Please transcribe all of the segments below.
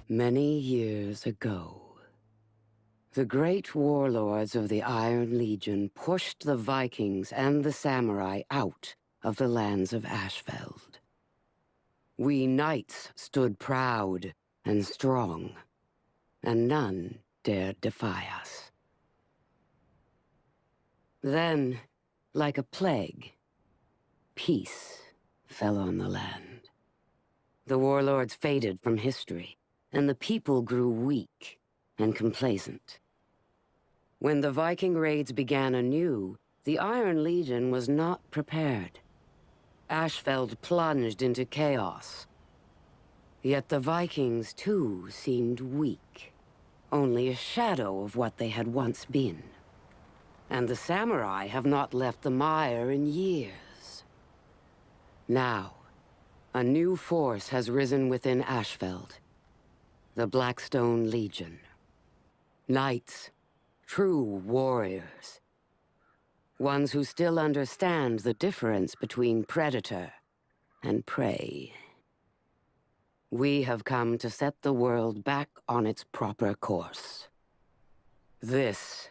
Many years ago, the great warlords of the Iron Legion pushed the Vikings and the samurai out of the lands of Ashfeld. We knights stood proud and strong, and none dared defy us. Then, like a plague, peace fell on the land. The warlords faded from history, and the people grew weak and complacent. When the Viking raids began anew, the Iron Legion was not prepared. Ashfeld plunged into chaos. Yet the Vikings, too, seemed weak, only a shadow of what they had once been. And the samurai have not left the mire in years. Now, a new force has risen within Ashfeld. The Blackstone Legion. Knights, true warriors. Ones who still understand the difference between predator and prey. We have come to set the world back on its proper course. This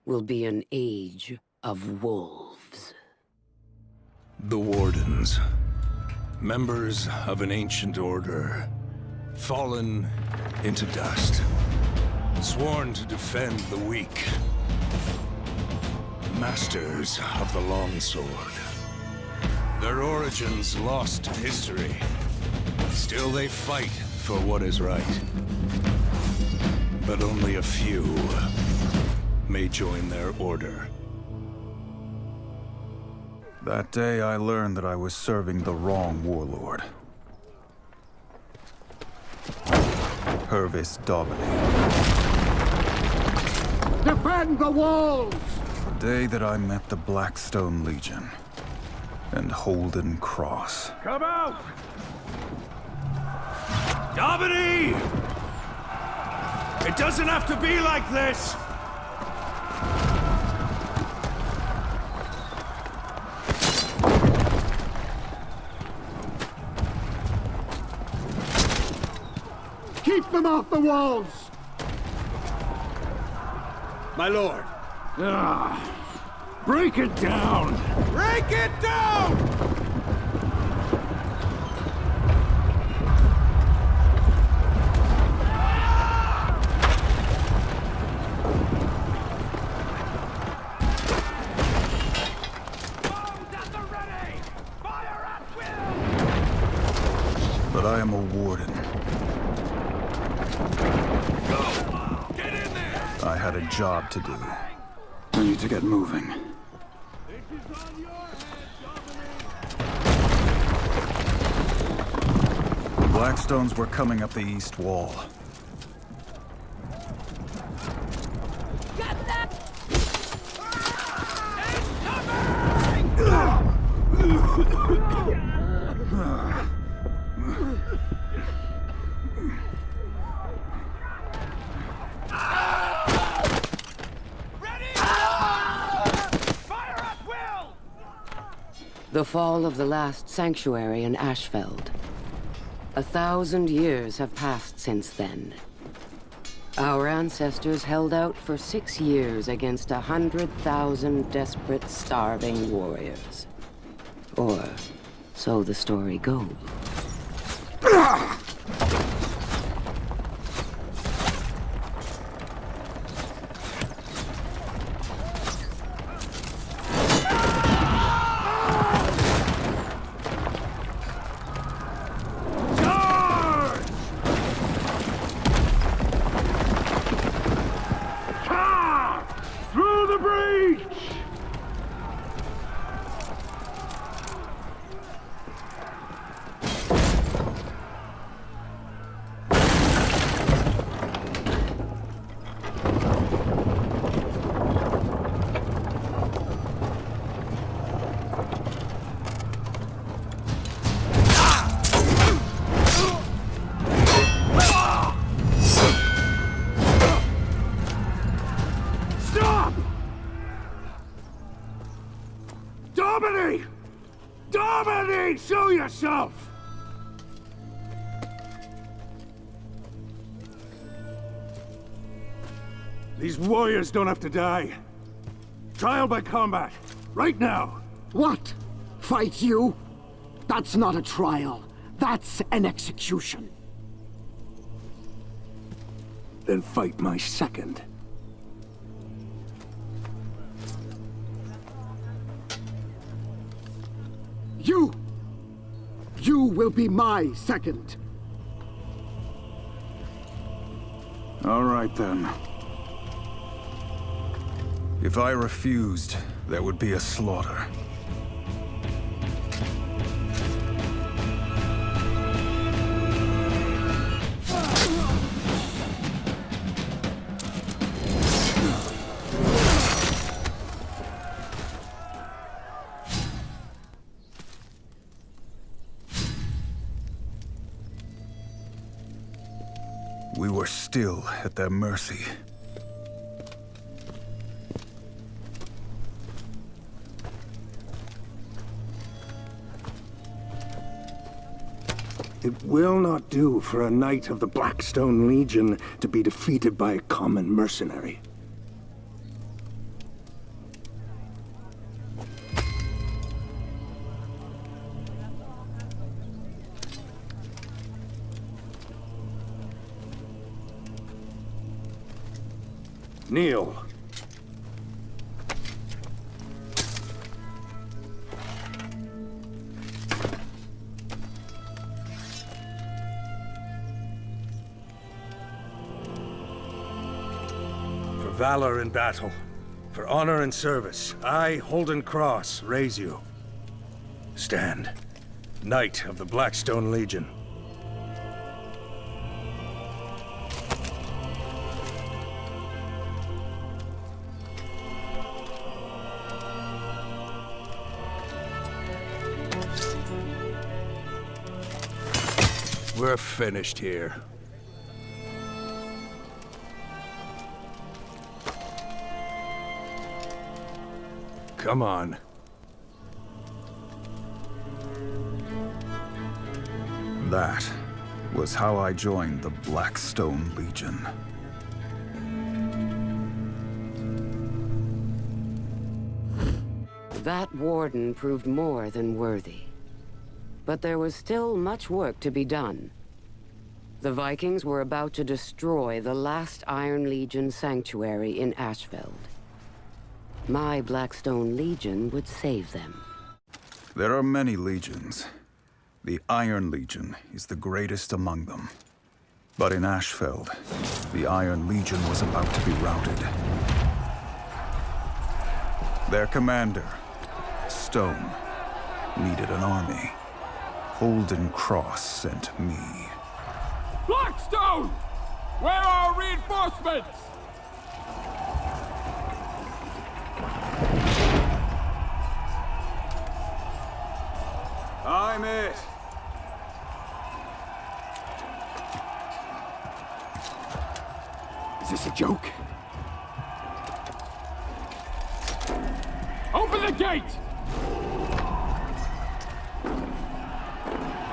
will be an age of wolves. The Wardens. Members of an ancient order. Fallen into dust. Sworn to defend the weak. Masters of the longsword. Their origins lost to history. Still they fight for what is right. But only a few may join their order. That day I learned that I was serving the wrong warlord. Purvis Daubeny. Defend the walls! The day that I met the Blackstone Legion and Holden Cross. Come out! Daubeny! It doesn't have to be like this! Keep them off the walls! My lord. Break it down! Break it down! But I am a warden. Get in there! I had a job to do. I need to get moving. The Blackstones were coming up the east wall. The fall of the last sanctuary in Ashfeld. 1,000 years have passed since then. Our ancestors held out for 6 years against 100,000 desperate, starving warriors. Or so the story goes. Through the breach! Stop! Daubeny! Daubeny! Show yourself! These warriors don't have to die. Trial by combat, right now. What? Fight you? That's not a trial. That's an execution. Then fight my second. You will be my second. All right, then. If I refused, there would be a slaughter. We were still at their mercy. It will not do for a knight of the Blackstone Legion to be defeated by a common mercenary. Kneel. For valor in battle, for honor and service, I, Holden Cross, raise you. Stand, Knight of the Blackstone Legion. We're finished here. Come on. That was how I joined the Blackstone Legion. That warden proved more than worthy. But there was still much work to be done. The Vikings were about to destroy the last Iron Legion sanctuary in Ashfeld. My Blackstone Legion would save them. There are many legions. The Iron Legion is the greatest among them. But in Ashfeld, the Iron Legion was about to be routed. Their commander, Stone, needed an army. Holden Cross sent me. Blackstone! Where are our reinforcements? I'm it. Is this a joke? Open the gate!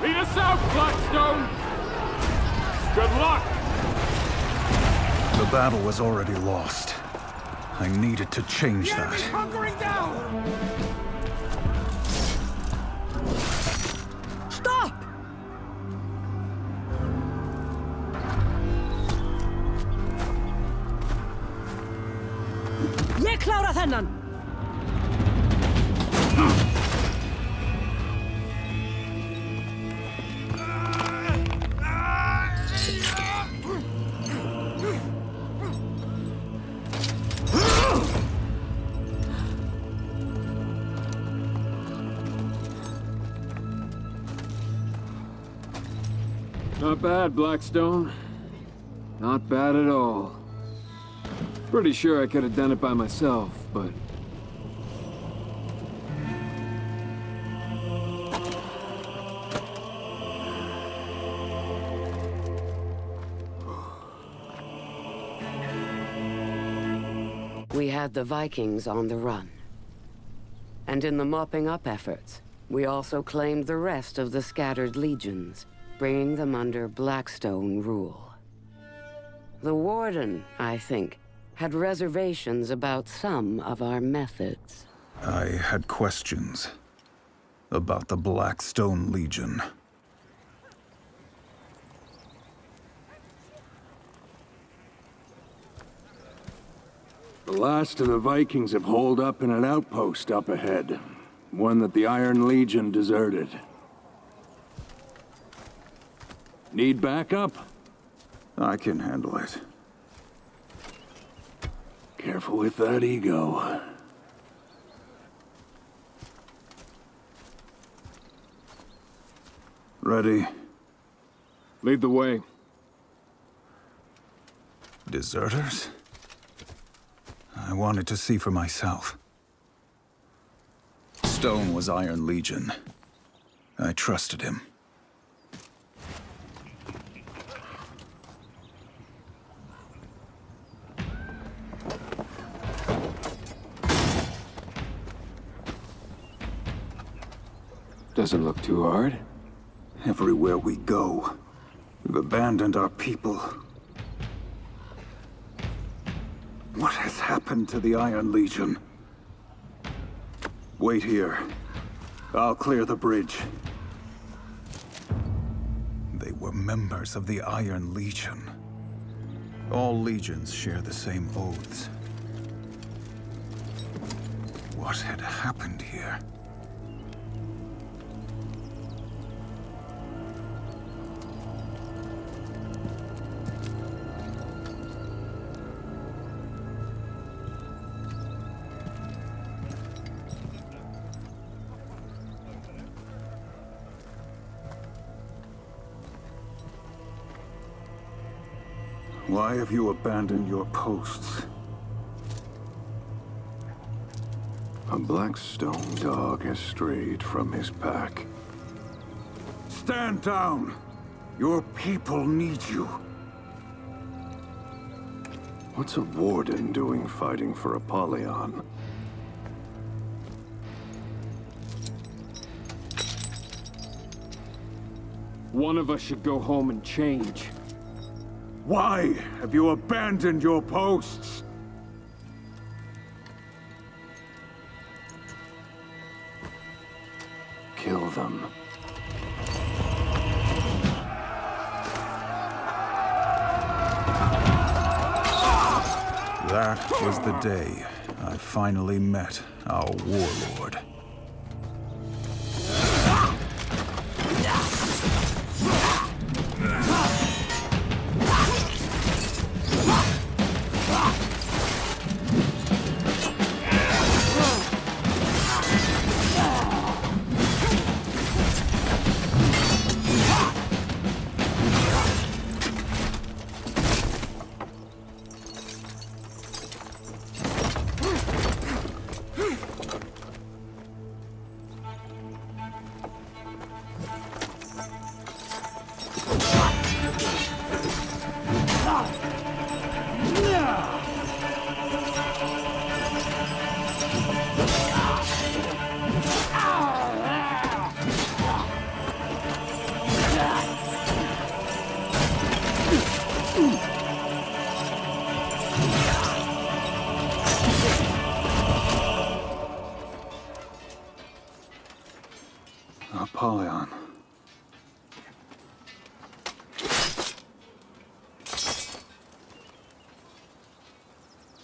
Lead us out, Blackstone! Good luck! The battle was already lost. I needed to change that. Hunkering down! Stop! Ég klára þennan! Not bad, Blackstone. Not bad at all. Pretty sure I could have done it by myself, but... We had the Vikings on the run. And in the mopping up efforts, we also claimed the rest of the scattered legions, bringing them under Blackstone rule. The Warden, I think, had reservations about some of our methods. I had questions about the Blackstone Legion. The last of the Vikings have holed up in an outpost up ahead. One that the Iron Legion deserted. Need backup? I can handle it. Careful with that ego. Ready? Lead the way. Deserters? I wanted to see for myself. Stone was Iron Legion. I trusted him. Doesn't look too hard. Everywhere we go, we've abandoned our people. What has happened to the Iron Legion? Wait here. I'll clear the bridge. They were members of the Iron Legion. All legions share the same oaths. What had happened here? Why have you abandoned your posts? A Blackstone dog has strayed from his pack. Stand down! Your people need you. What's a warden doing fighting for Apollyon? One of us should go home and change. Why have you abandoned your posts? Kill them. That was the day I finally met our warlord. Apollyon.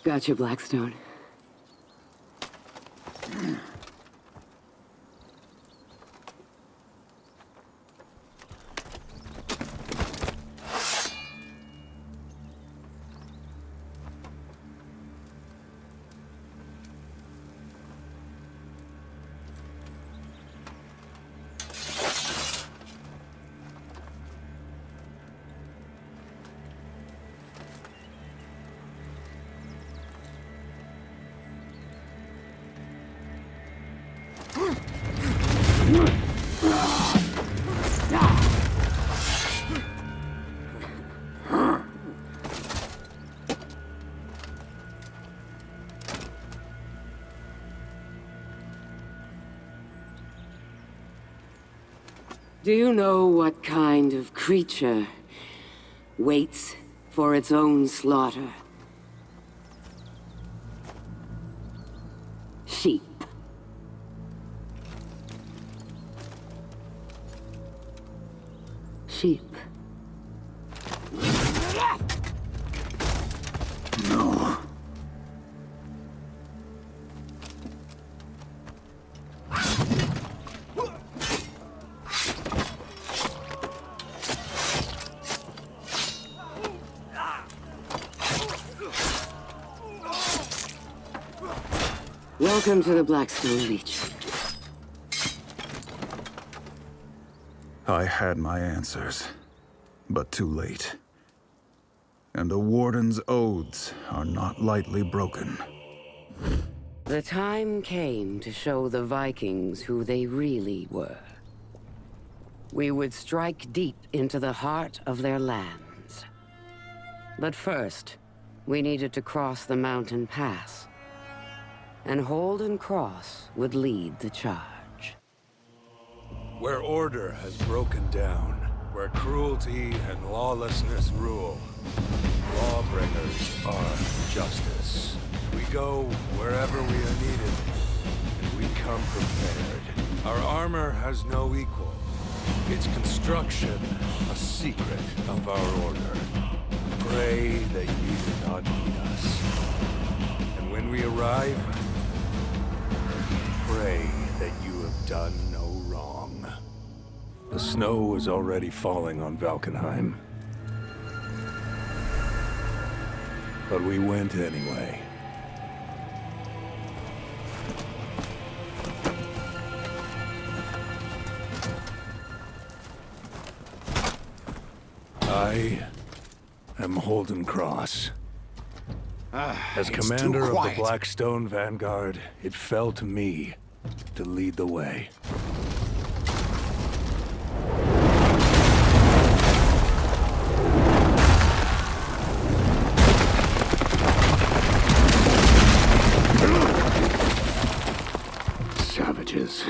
Gotcha, Blackstone. Do you know what kind of creature waits for its own slaughter? cheap. No. Welcome to the Blackstone Leech. I had my answers, but too late. And the Warden's oaths are not lightly broken. The time came to show the Vikings who they really were. We would strike deep into the heart of their lands. But first, we needed to cross the mountain pass. And Holden Cross would lead the charge. Where order has broken down, where cruelty and lawlessness rule, lawbringers are justice. We go wherever we are needed, and we come prepared. Our armor has no equal. Its construction, a secret of our order. Pray that you do not need us. And when we arrive, pray that you have done no wrong. The snow was already falling on Valkenheim. But we went anyway. I am Holden Cross. As commander of the Blackstone Vanguard, it fell to me to lead the way. Savages.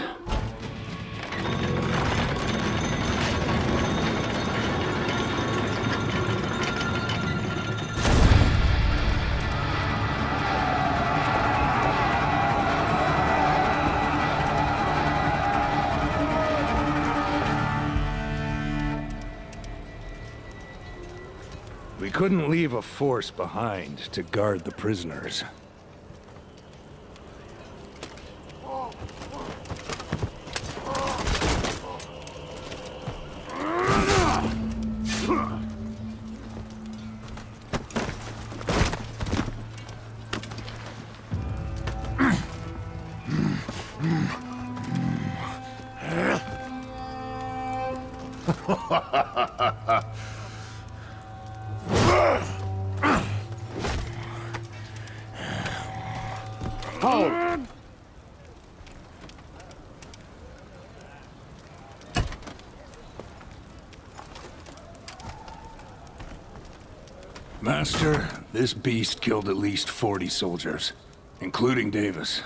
We couldn't leave a force behind to guard the prisoners. Hold! Master, this beast killed at least 40 soldiers, including Davis.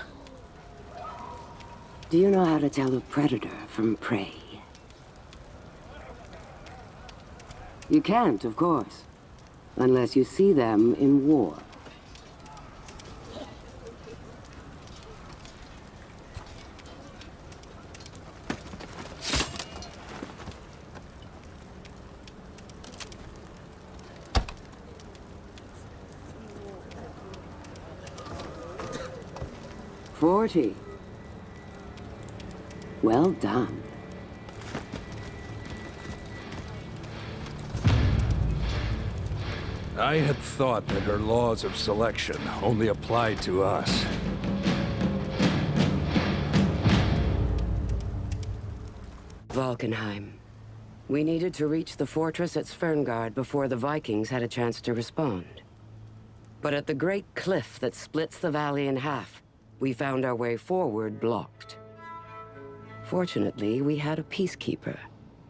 Do you know how to tell a predator from prey? You can't, of course, unless you see them in war. "40. Well done. I had thought that her laws of selection only applied to us. Valkenheim. We needed to reach the fortress at Sverngard before the Vikings had a chance to respond. But at the great cliff that splits the valley in half, we found our way forward blocked. Fortunately, we had a peacekeeper,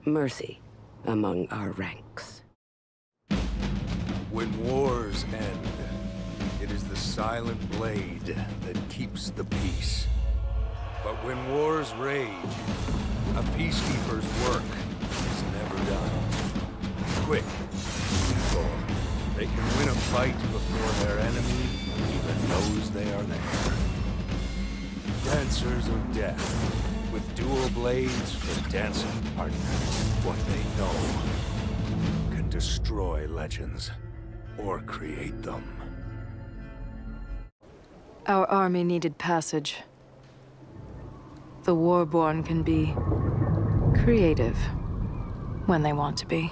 Mercy, among our ranks. When wars end, it is the silent blade that keeps the peace. But when wars rage, a peacekeeper's work is never done. Quick, people, they can win a fight before their enemy even knows they are there. Dancers of death, with dual blades for dancing partners. What they know can destroy legends or create them. Our army needed passage. The Warborn can be creative when they want to be.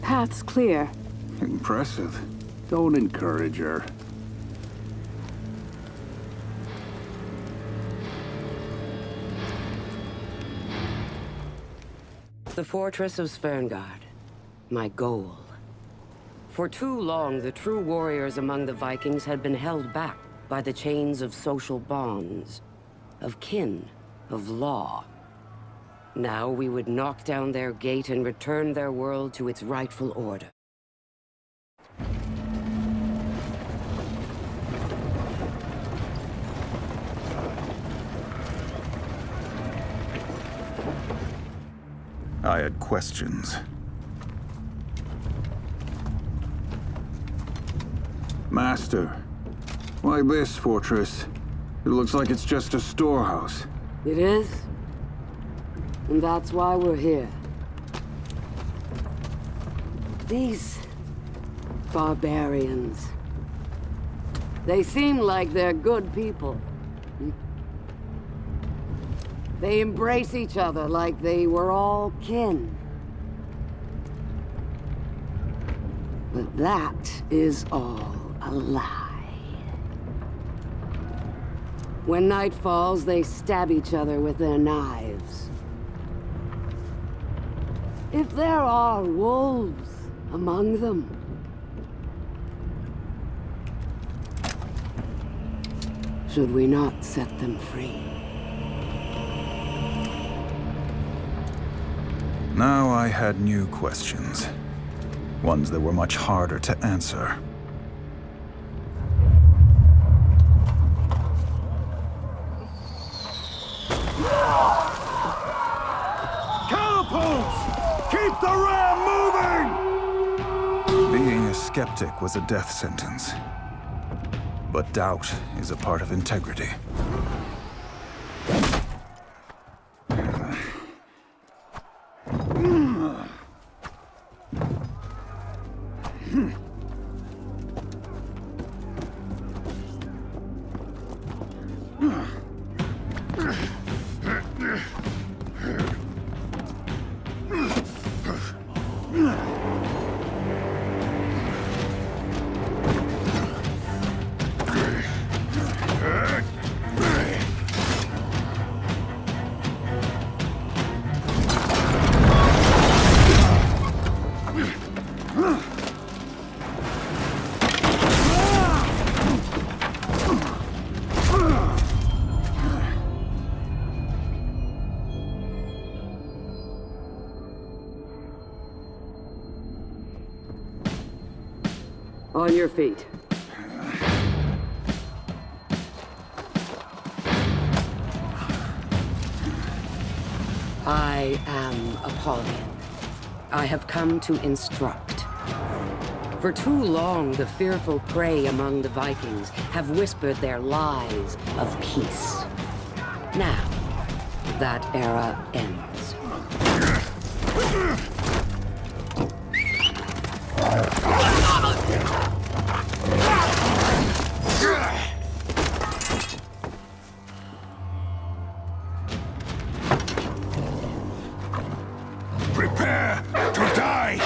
Path's clear. Impressive. Don't encourage her. The fortress of Sverngard. My goal. For too long, the true warriors among the Vikings had been held back by the chains of social bonds, of kin, of law. Now we would knock down their gate and return their world to its rightful order. I had questions. Master, why this fortress? It looks like it's just a storehouse. It is? And that's why we're here. These barbarians. They seem like they're good people. They embrace each other like they were all kin. But that is all a lie. When night falls, they stab each other with their knives. If there are wolves among them, should we not set them free? Now I had new questions. Ones that were much harder to answer. Catapults! Keep the ram moving! Being a skeptic was a death sentence. But doubt is a part of integrity. On your feet. I am Apollyon. I have come to instruct. For too long, the fearful prey among the Vikings have whispered their lies of peace. Now, that era ends. Prepare to die!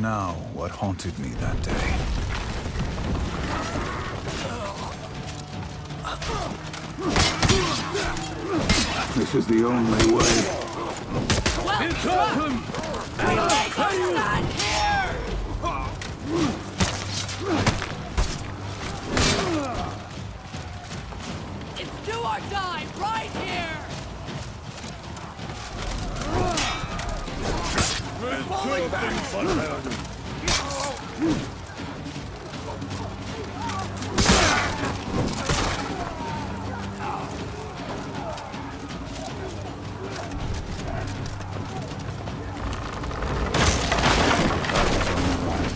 now what haunted me that day. This is the only way. It's do or die right here! Falling back!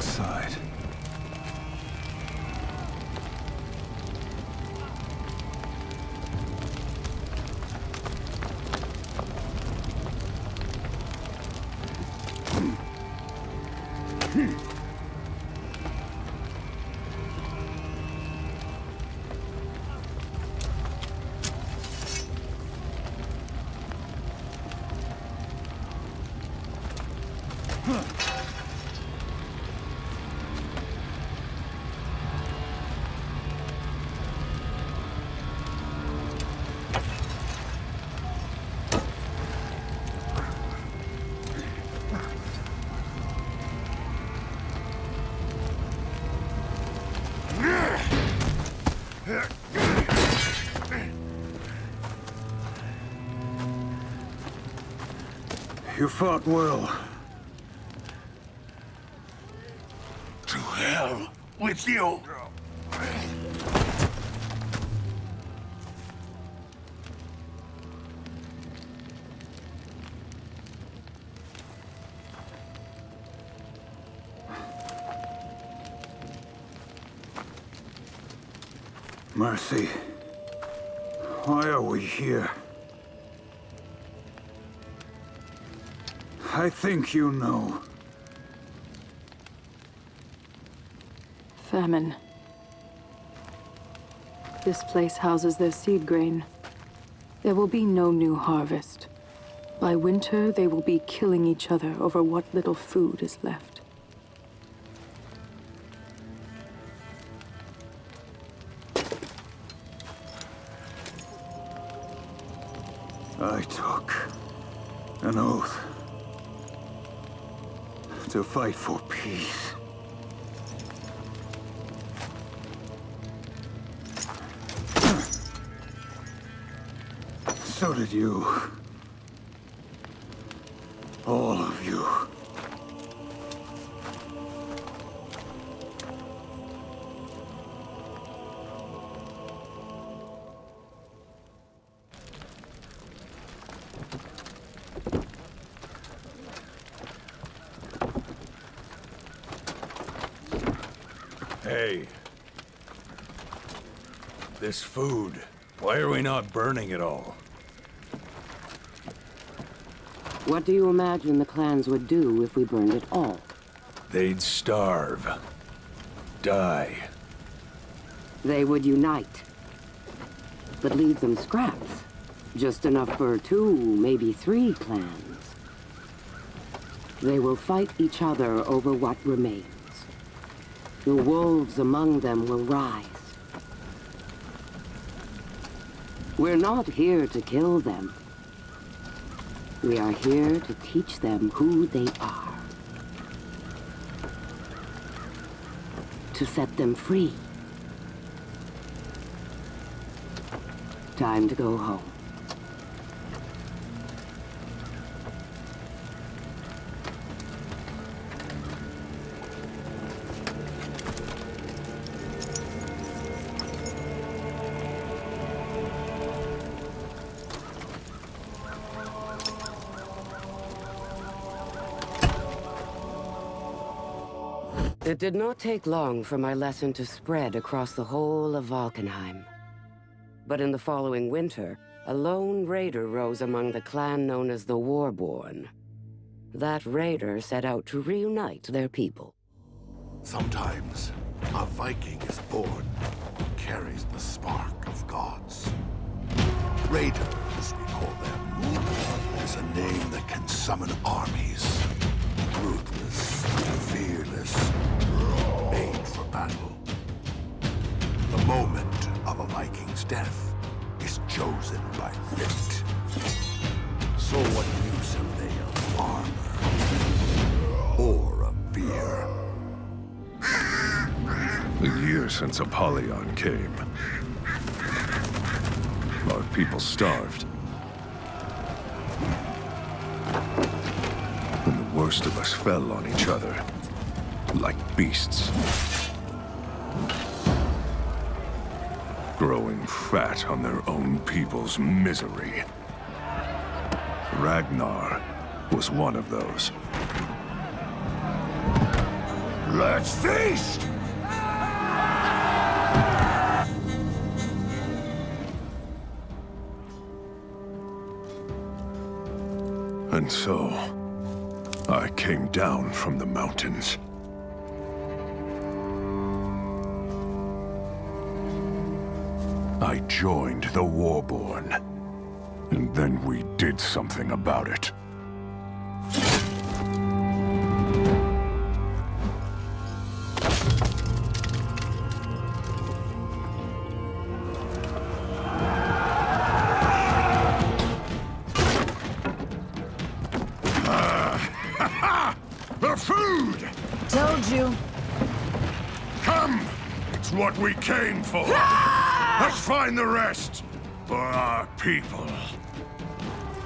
Side. You fought well. To hell with you! Mercy. Why are we here? I think you know. Famine. This place houses their seed grain. There will be no new harvest. By winter, they will be killing each other over what little food is left. I took an oath to fight for peace. So did you. All of you. Hey. This food, why are we not burning it all? What do you imagine the clans would do if we burned it all? They'd starve. Die. They would unite. But leave them scraps. Just enough for 2, maybe 3 clans. They will fight each other over what remains. The wolves among them will rise. We're not here to kill them. We are here to teach them who they are. To set them free. Time to go home. It did not take long for my lesson to spread across the whole of Valkenheim. But in the following winter, a lone raider rose among the clan known as the Warborn. That raider set out to reunite their people. Sometimes, a Viking is born who carries the spark of gods. Raiders, we call them. Is a name that can summon armies. Ruthless. relentless, fearless, made for battle. The moment of a Viking's death is chosen by fate. So what use have they of armor? Or of beer? A year since Apollyon came. Our people starved. And the worst of us fell on each other, like beasts. Growing fat on their own people's misery. Ragnar was one of those. Let's feast! And so, I came down from the mountains. I joined the Warborn. And then we did something about it. The food! Told you. Come! It's what we came for. Let's find the rest. For our people.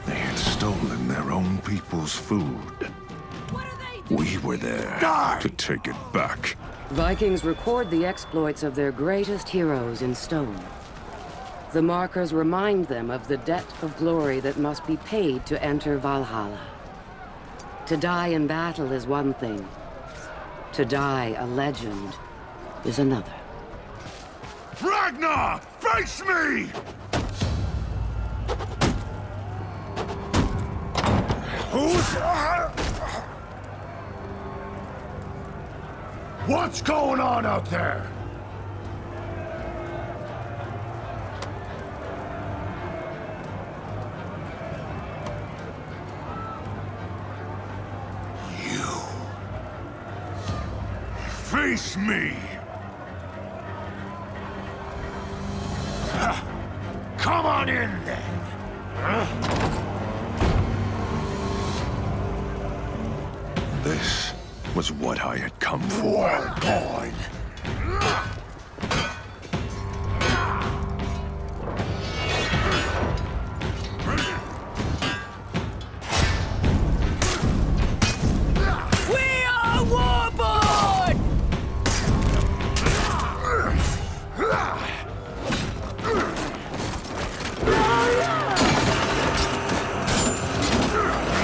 They had stolen their own people's food. We were there to take it back. Vikings record the exploits of their greatest heroes in stone. The markers remind them of the debt of glory that must be paid to enter Valhalla. To die in battle is one thing. To die a legend is another. Ragnar! Face me! What's going on out there? You. Face me! Come on in, then! This was what I had come for. Boy. We are Warborn!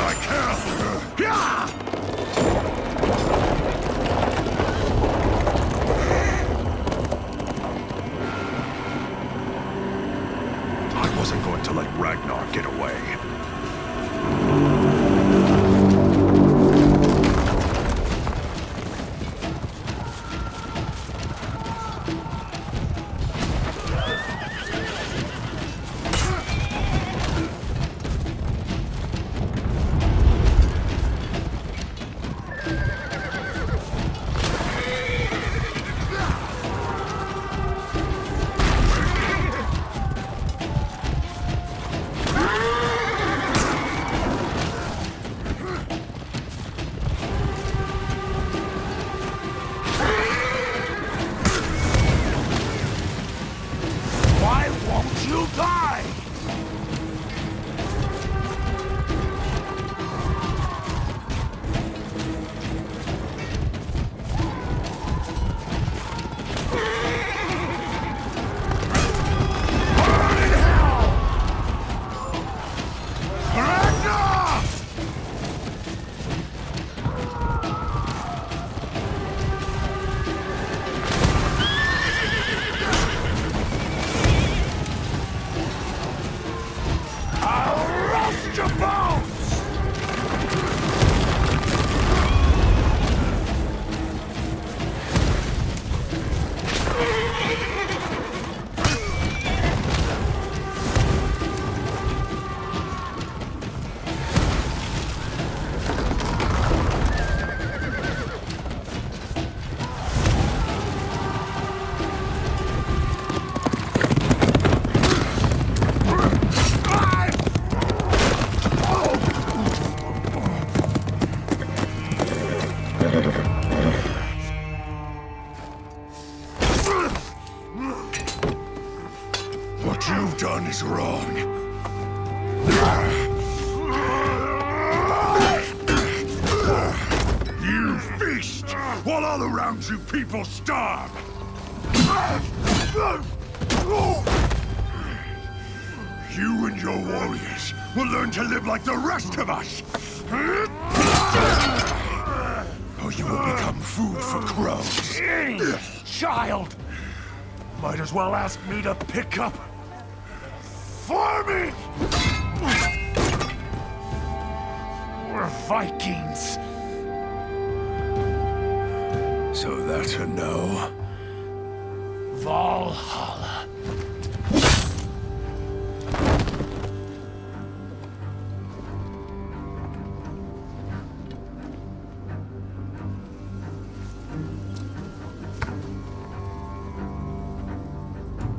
I can't. is wrong. You feast while all around you people starve. You and your warriors will learn to live like the rest of us. Or you will become food for crows. Child! Might as well ask me to pick up for me! We're Vikings. So that's a no. Valhalla.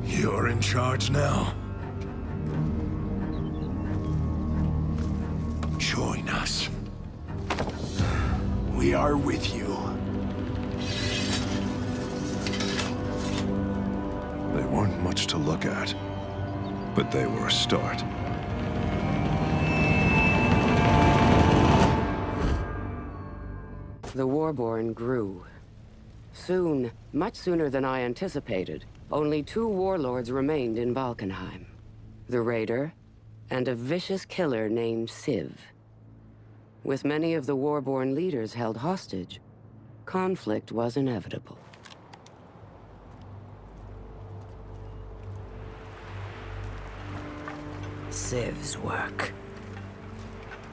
You're in charge now. Join us. We are with you. They weren't much to look at, but they were a start. The Warborn grew. Soon, much sooner than I anticipated, only 2 warlords remained in Valkenheim. The Raider, and a vicious killer named Civ. With many of the Warborn leaders held hostage, conflict was inevitable. Civ's work.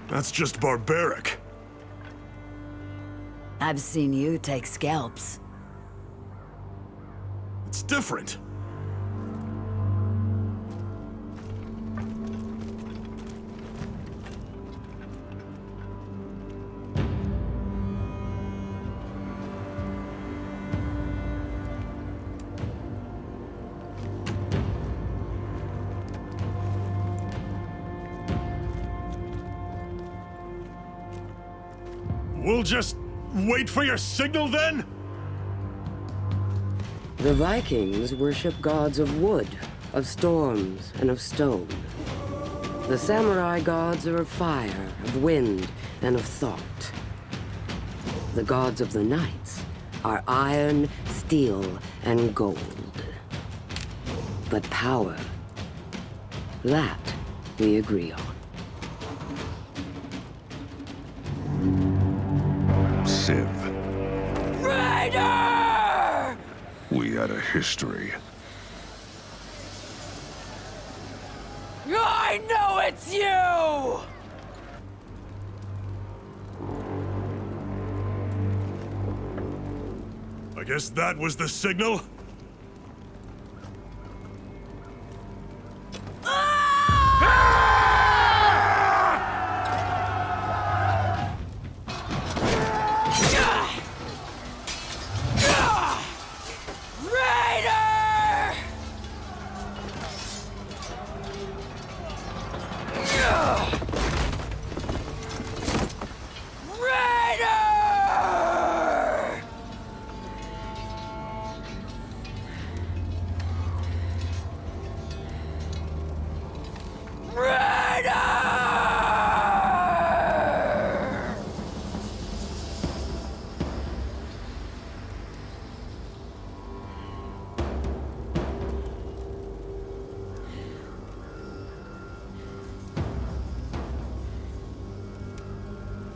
That's just barbaric. I've seen you take scalps. It's different. We'll just wait for your signal then? The Vikings worship gods of wood, of storms, and of stone. The samurai gods are of fire, of wind, and of thought. The gods of the knights are iron, steel, and gold. But power, that we agree on. Civ. Raider! We had a history. I know it's you! I guess that was the signal?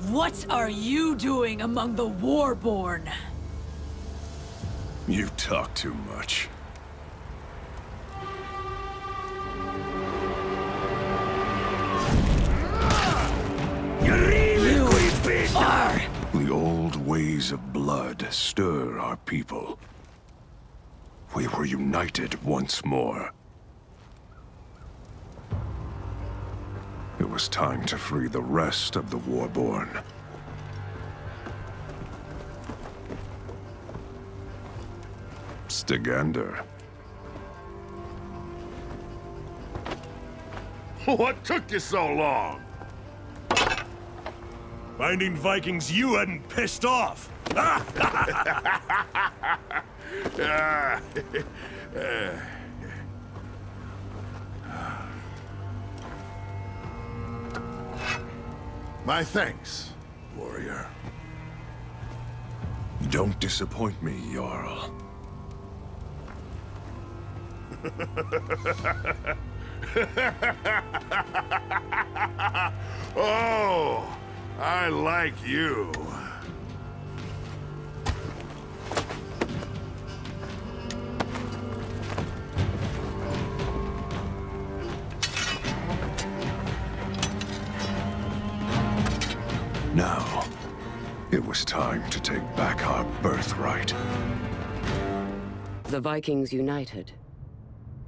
What are you doing among the Warborn? You talk too much. You are... The old ways of blood stir our people. We were united once more. It was time to free the rest of the Warborn. Stygander. What took you so long? Finding Vikings you hadn't pissed off. My thanks, warrior. Don't disappoint me, Jarl. Oh, I like you. Now, it was time to take back our birthright. The Vikings united.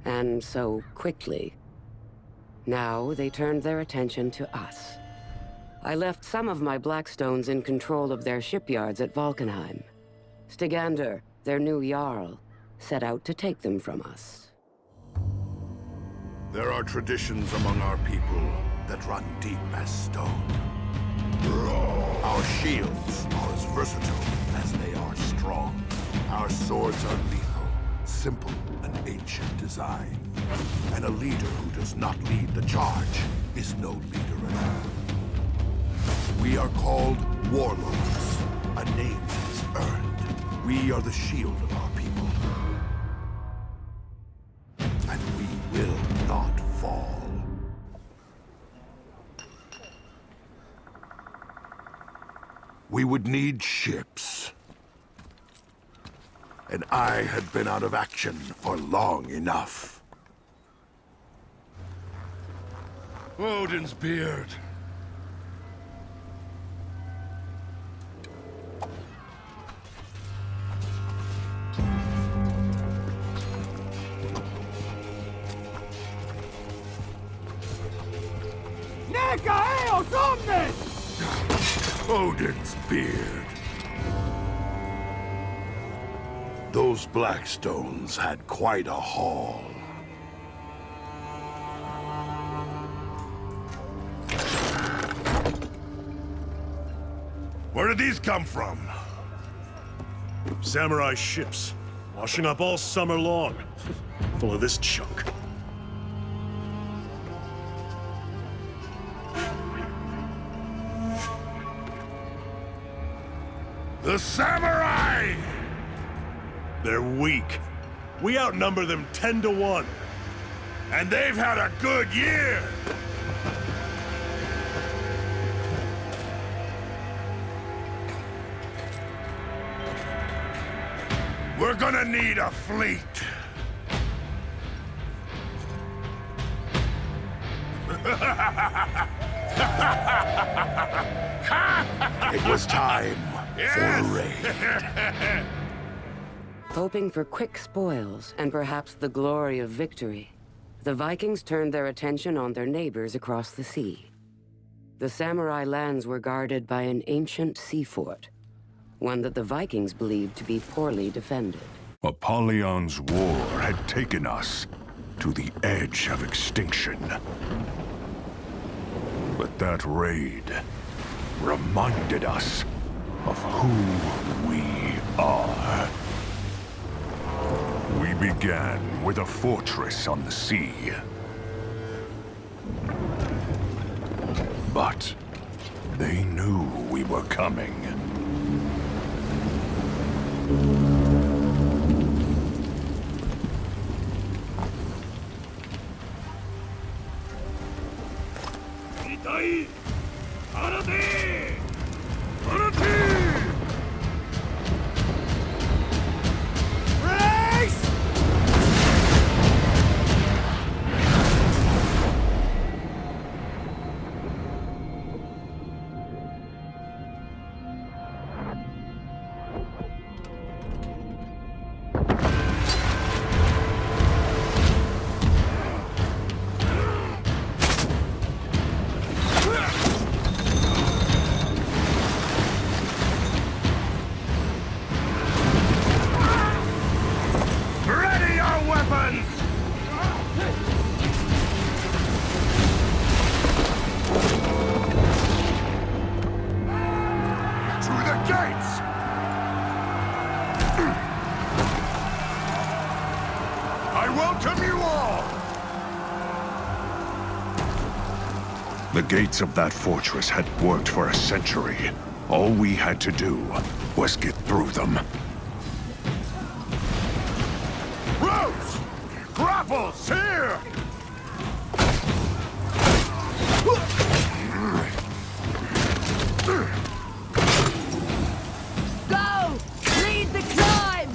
And so quickly. Now they turned their attention to us. I left some of my Blackstones in control of their shipyards at Valkenheim. Stygander, their new Jarl, set out to take them from us. There are traditions among our people that run deep as stone. Our shields are as versatile as they are strong. Our swords are lethal, simple and ancient design. And a leader who does not lead the charge is no leader at all. We are called warlords, a name that is earned. We are the shield of our people. And we will not fall. We would need ships. And I had been out of action for long enough. Odin's beard. Odin's beard. Those Blackstones had quite a haul. Where did these come from? Samurai ships, washing up all summer long, full of this junk. The samurai! They're weak. We outnumber them 10 to 1. And they've had a good year! We're gonna need a fleet. It was time for a raid. Hoping for quick spoils and perhaps the glory of victory, the Vikings turned their attention on their neighbors across the sea. The samurai lands were guarded by an ancient sea fort, one that the Vikings believed to be poorly defended. Apollyon's war had taken us to the edge of extinction. But that raid reminded us of who we are. We began with a fortress on the sea. But they knew we were coming. The gates of that fortress had worked for a century. All we had to do was get through them. Ropes! Grapples! Here! Go! Lead the climb!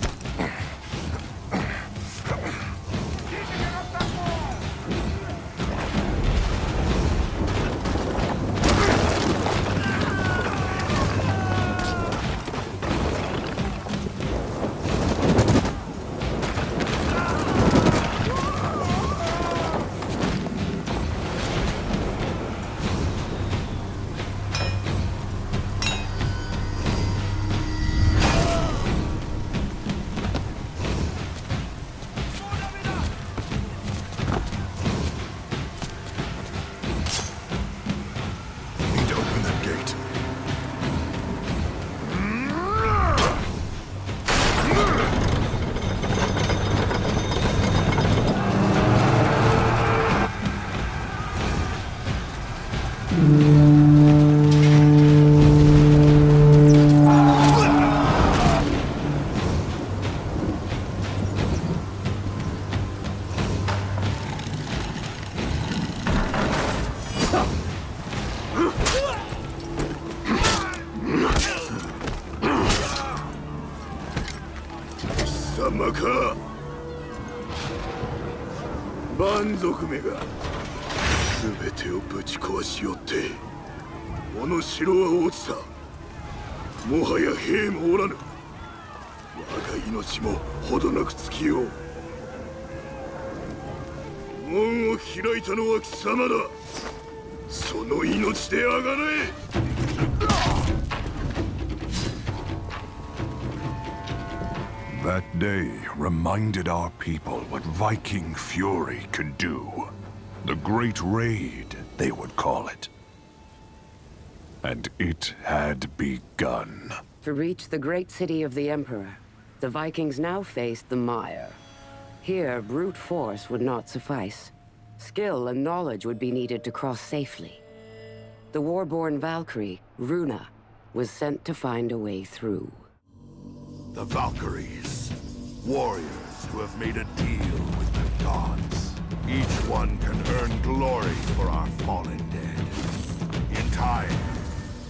Need to open that gate. Samaka! 蛮族めが全てをぶち壊しよってこの城は落ちた。もはや兵もおらぬ。我が命もほどなく尽きよう。門を開いたのは貴様だ。その命であがれ。That day reminded our people what Viking fury could do. The Great Raid, they would call it. And it had begun. To reach the great city of the Emperor, the Vikings now faced the mire. Here, brute force would not suffice. Skill and knowledge would be needed to cross safely. The war-born Valkyrie, Runa, was sent to find a way through. The Valkyries, warriors who have made a deal with their gods. Each one can earn glory for our fallen dead. In time,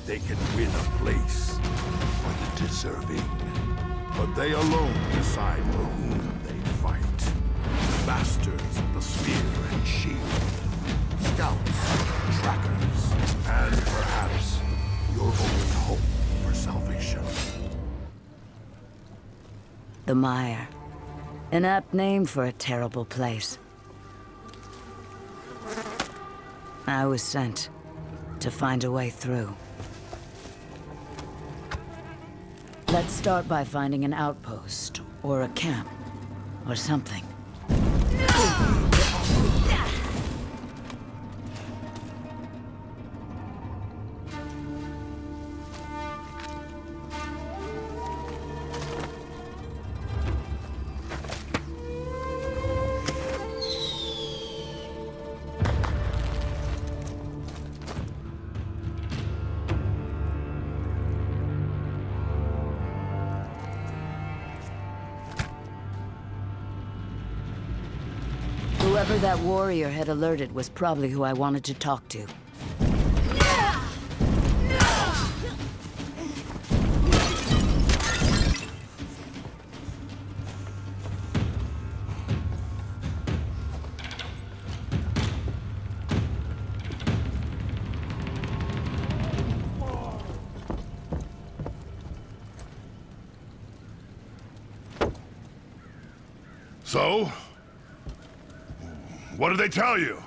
they can win a place for the deserving. But they alone decide for whom they fight. Masters of the spear and shield, scouts, trackers, and perhaps your only hope for salvation. The Mire. An apt name for a terrible place. I was sent to find a way through. Let's start by finding an outpost, or a camp, or something. Whoever that warrior had alerted was probably who I wanted to talk to. So? What did they tell you?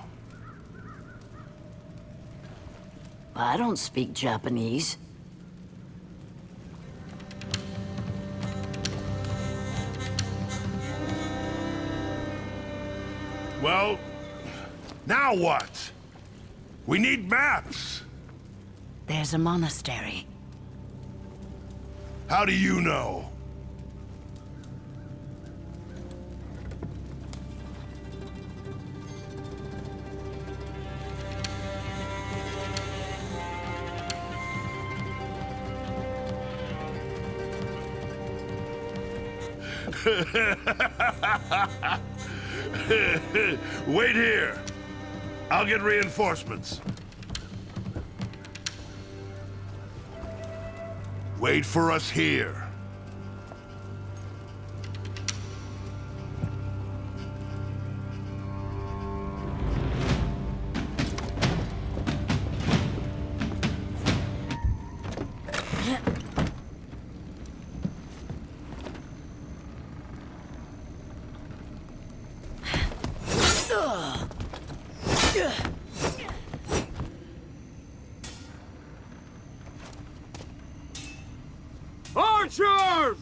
I don't speak Japanese. Well, now what? We need maps. There's a monastery. How do you know? Wait here. I'll get reinforcements. Wait for us here. Archers!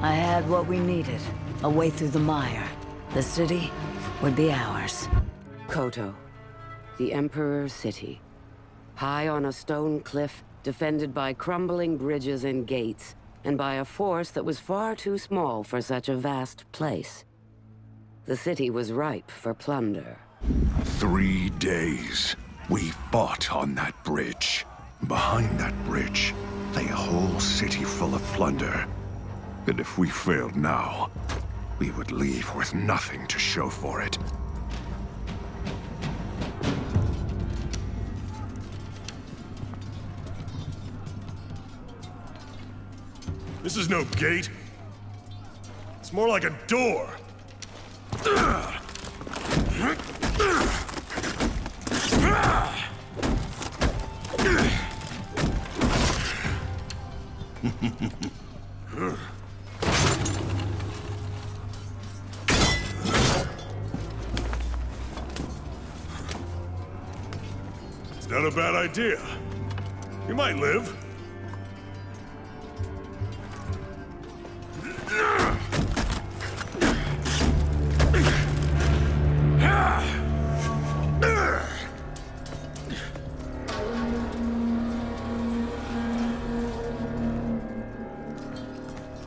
I had what we needed. A way through the mire. The city would be ours. Koto, the Emperor's city. High on a stone cliff, defended by crumbling bridges and gates, and by a force that was far too small for such a vast place. The city was ripe for plunder. 3 days. We fought on that bridge. Behind that bridge lay a whole city full of plunder. And if we failed now, we would leave with nothing to show for it. This is no gate. It's more like a door. It's not a bad idea. You might live.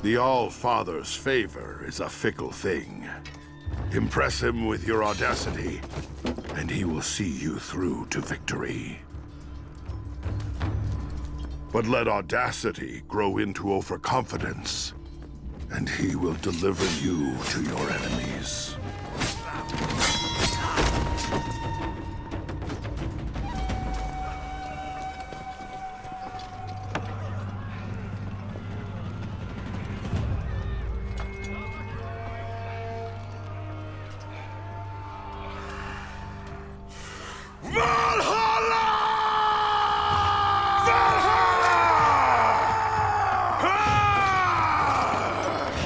The All-Father's favor is a fickle thing. Impress him with your audacity, and he will see you through to victory. But let audacity grow into overconfidence, and he will deliver you to your enemies.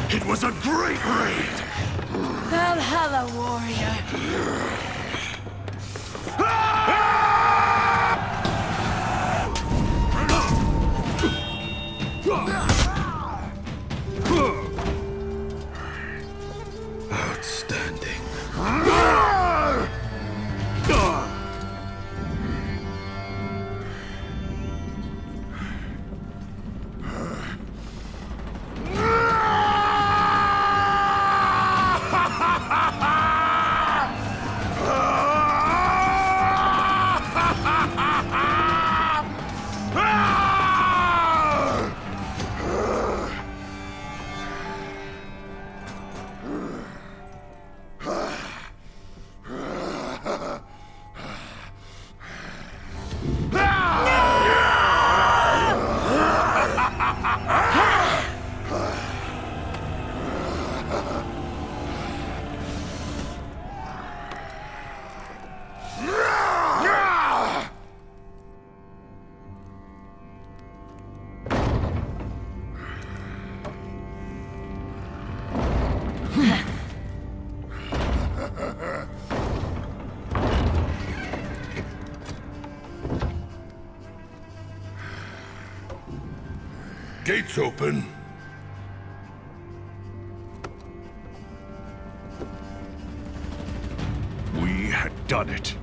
It was a great raid! Valhalla, warrior. Outstanding. Gates open. We had done it.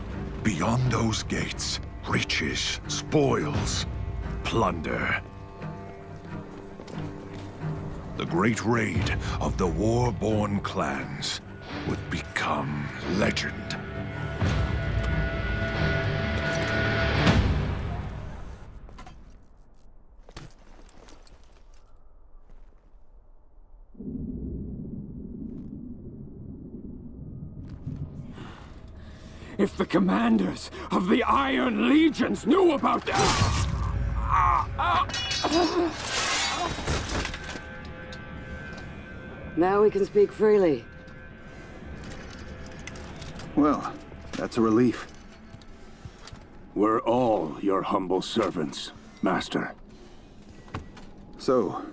Beyond those gates, riches, spoils, plunder. The great raid of the war-born clans would become legend. If the commanders of the Iron Legions knew about that... Now we can speak freely. Well, that's a relief. We're all your humble servants, Master. So,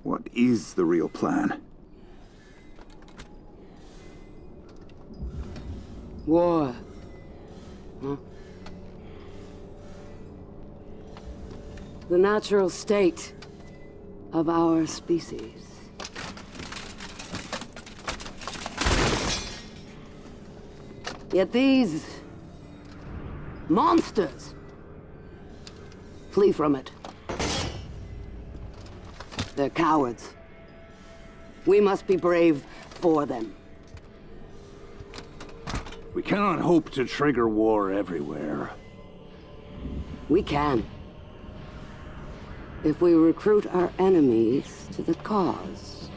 what is the real plan? War. Huh? The natural state of our species. Yet these monsters flee from it. They're cowards. We must be brave for them. We cannot hope to trigger war everywhere. We can. If we recruit our enemies to the cause.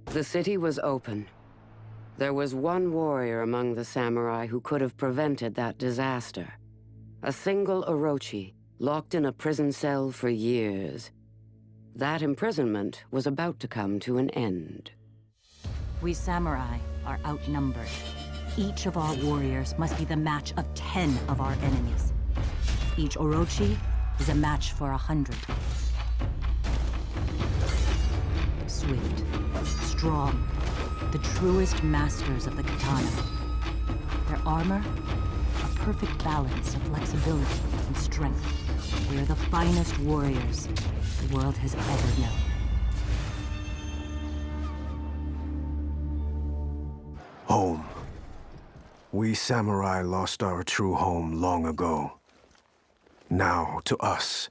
The city was open. There was one warrior among the samurai who could have prevented that disaster. A single Orochi, locked in a prison cell for years. That imprisonment was about to come to an end. We samurai are outnumbered. Each of our warriors must be the match of 10 of our enemies. Each Orochi is a match for 100. Swift, strong, the truest masters of the katana. Their armor, a perfect balance of flexibility and strength. We are the finest warriors the world has ever known. Home. We samurai lost our true home long ago. Now, to us,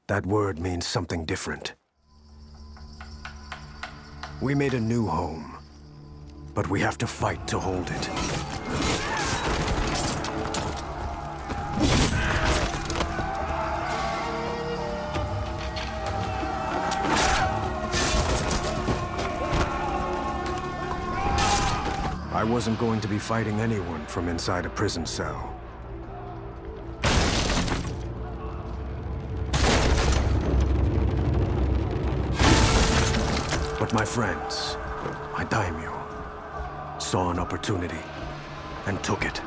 that word means something different. We made a new home, but we have to fight to hold it. I wasn't going to be fighting anyone from inside a prison cell. But my friends, my daimyo, saw an opportunity and took it.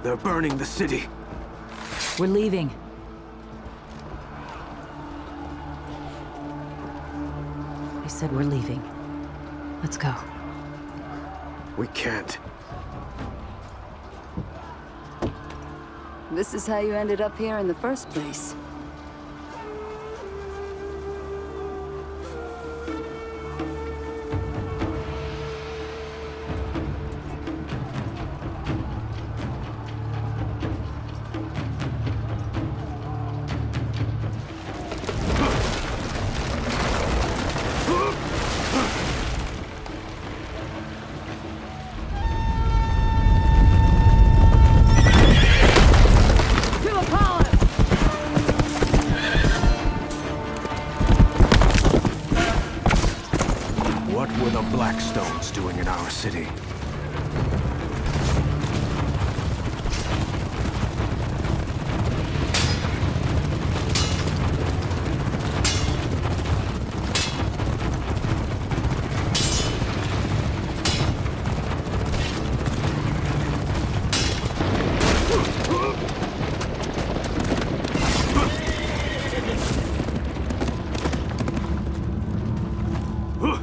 They're burning the city. We're leaving. I said we're leaving. Let's go. We can't. This is how you ended up here in the first place. Blackstones doing in our city? Knights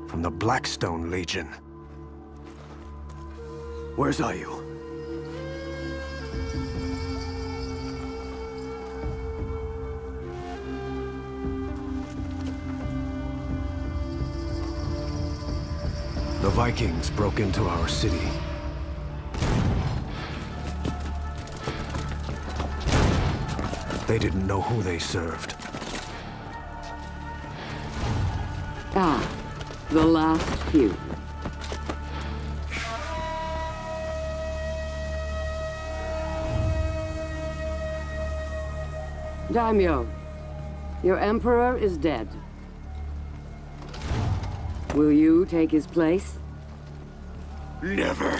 from the Blackstone Legion. Where's Ayu? The Vikings broke into our city. They didn't know who they served. Ah, the last few. Daimyo, your emperor is dead. Will you take his place? Never.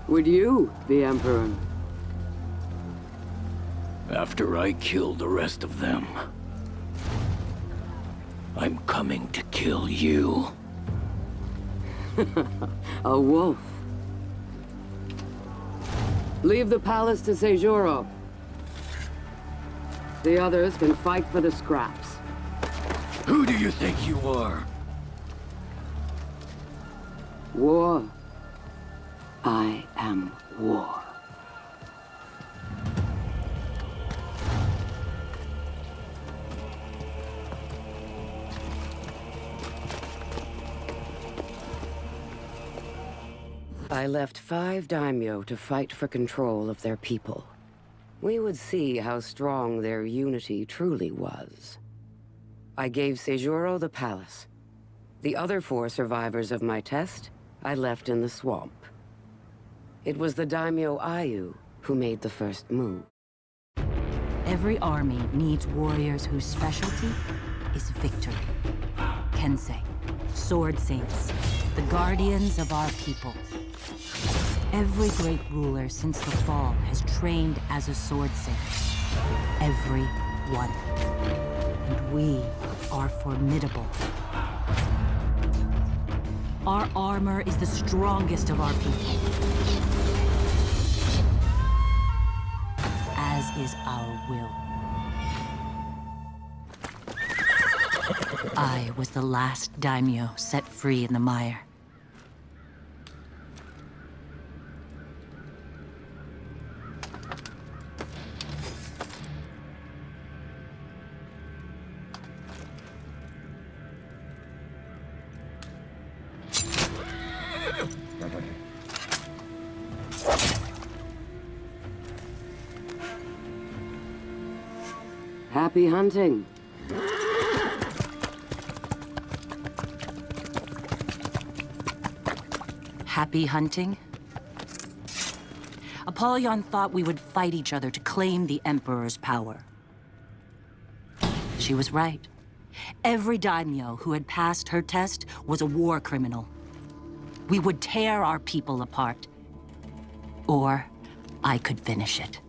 Would you be emperor? After I kill the rest of them, I'm coming to kill you. A wolf. Leave the palace to Seijuro. The others can fight for the scraps. Who do you think you are? War. I am war. I left 5 daimyo to fight for control of their people. We would see how strong their unity truly was. I gave Seijuro the palace. The other 4 survivors of my test, I left in the swamp. It was the daimyo Ayu who made the first move. Every army needs warriors whose specialty is victory. Kensei, sword saints, the guardians of our people. Every great ruler since the fall has trained as a sword saint. Every one. And we are formidable. Our armor is the strongest of our people. As is our will. I was the last daimyo set free in the mire. Happy hunting. Happy hunting? Apollyon thought we would fight each other to claim the Emperor's power. She was right. Every daimyo who had passed her test was a war criminal. We would tear our people apart. Or I could finish it.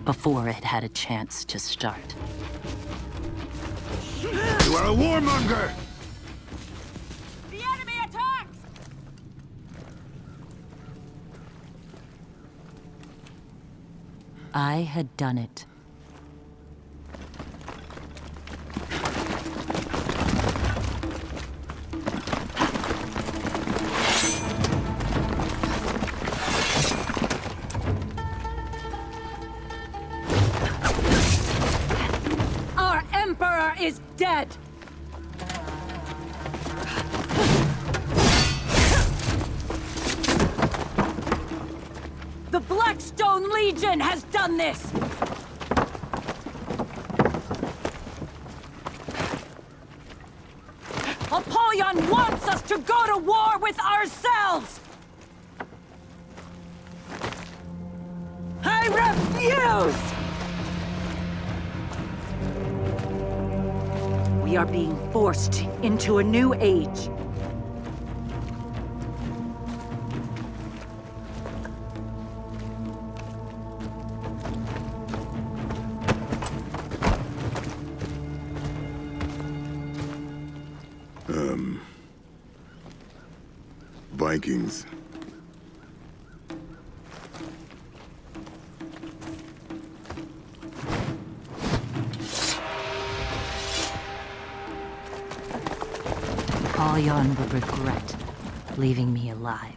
Before it had a chance to start. You are a warmonger! The enemy attacks! I had done it. Is dead! The Blackstone Legion has done this! Apollyon wants us to go to war with ourselves! I refuse! We are being forced into a new age. Vikings. Apollyon would regret leaving me alive.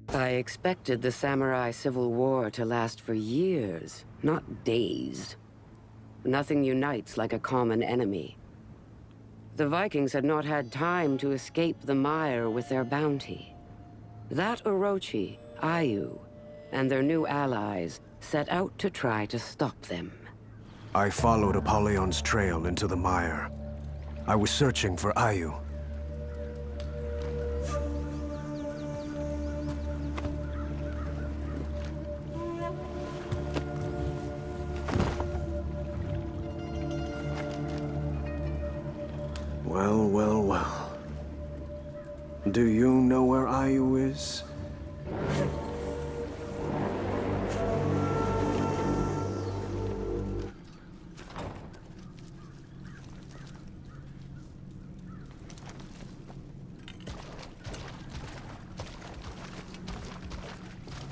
I expected the samurai civil war to last for years, not days. Nothing unites like a common enemy. The Vikings had not had time to escape the mire with their bounty. That Orochi, Ayu, and their new allies set out to try to stop them. I followed Apollyon's trail into the mire. I was searching for Ayu. Well, well, well. Do you know where Ayu is?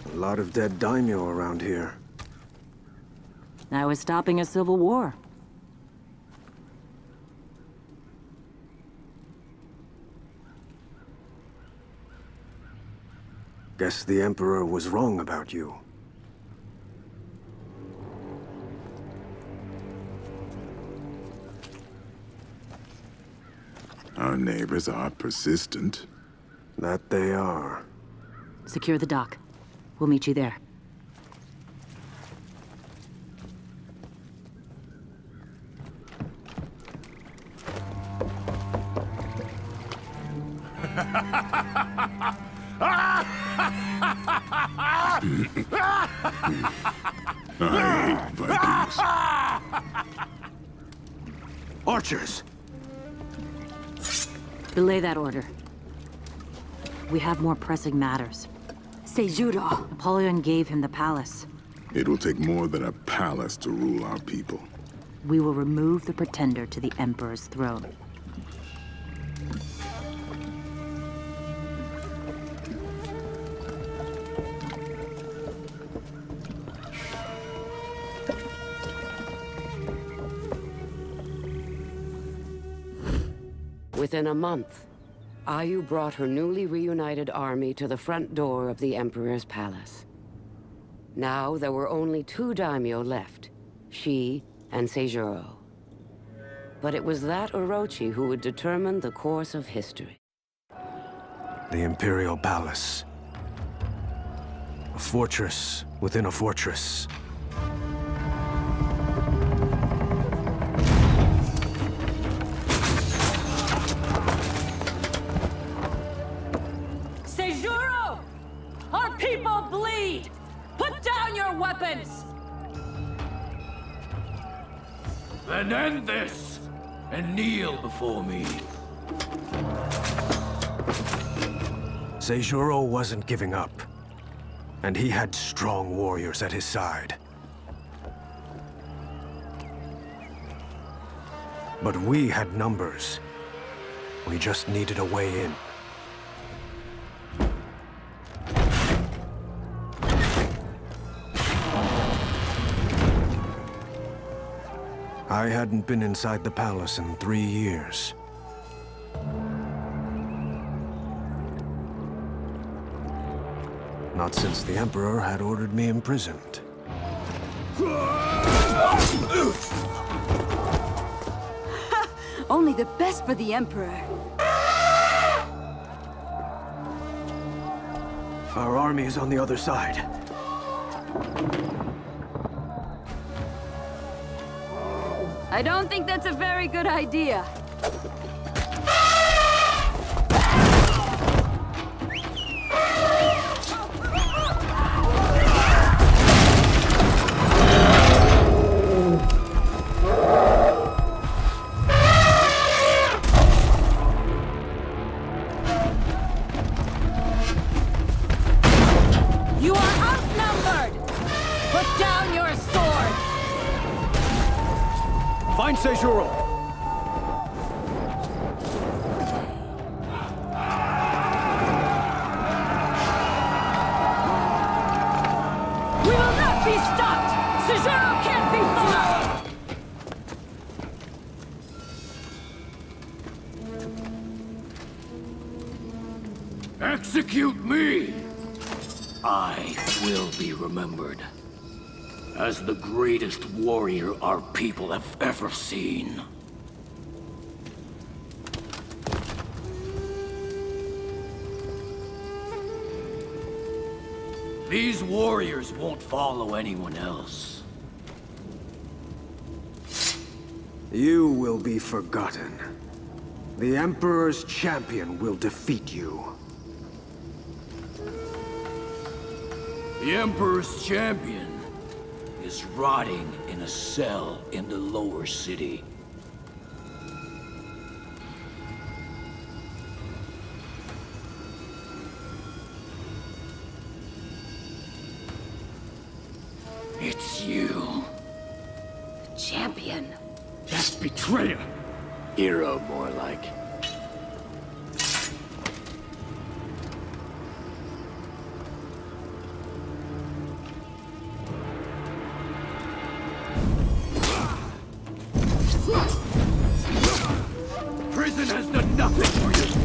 A lot of dead daimyo around here. I was stopping a civil war. Guess the Emperor was wrong about you. Our neighbors are persistent. That they are. Secure the dock. We'll meet you there. I hate Vikings. Archers! Belay that order. We have more pressing matters. Seijuro. Apollyon gave him the palace. It will take more than a palace to rule our people. We will remove the pretender to the Emperor's throne. Within a month, Ayu brought her newly reunited army to the front door of the Emperor's palace. Now there were only 2 daimyo left, she and Seijuro. But it was that Orochi who would determine the course of history. The Imperial Palace. A fortress within a fortress. Seijuro! Our people bleed! Put down your weapons! Then end this, and kneel before me. Seijuro wasn't giving up, and he had strong warriors at his side. But we had numbers. We just needed a way in. I hadn't been inside the palace in 3 years. Not since the Emperor had ordered me imprisoned. Only the best for the Emperor. Our army is on the other side. I don't think that's a very good idea. You are outnumbered! Put down your swords! Find Seijuro! Be stopped! Sejuro can't be far! Execute me! I will be remembered as the greatest warrior our people have ever seen. These warriors won't follow anyone else. You will be forgotten. The Emperor's champion will defeat you. The Emperor's champion is rotting in a cell in the lower city. It's you. Champion. That betrayer. Hero, more like. Prison has done nothing for you.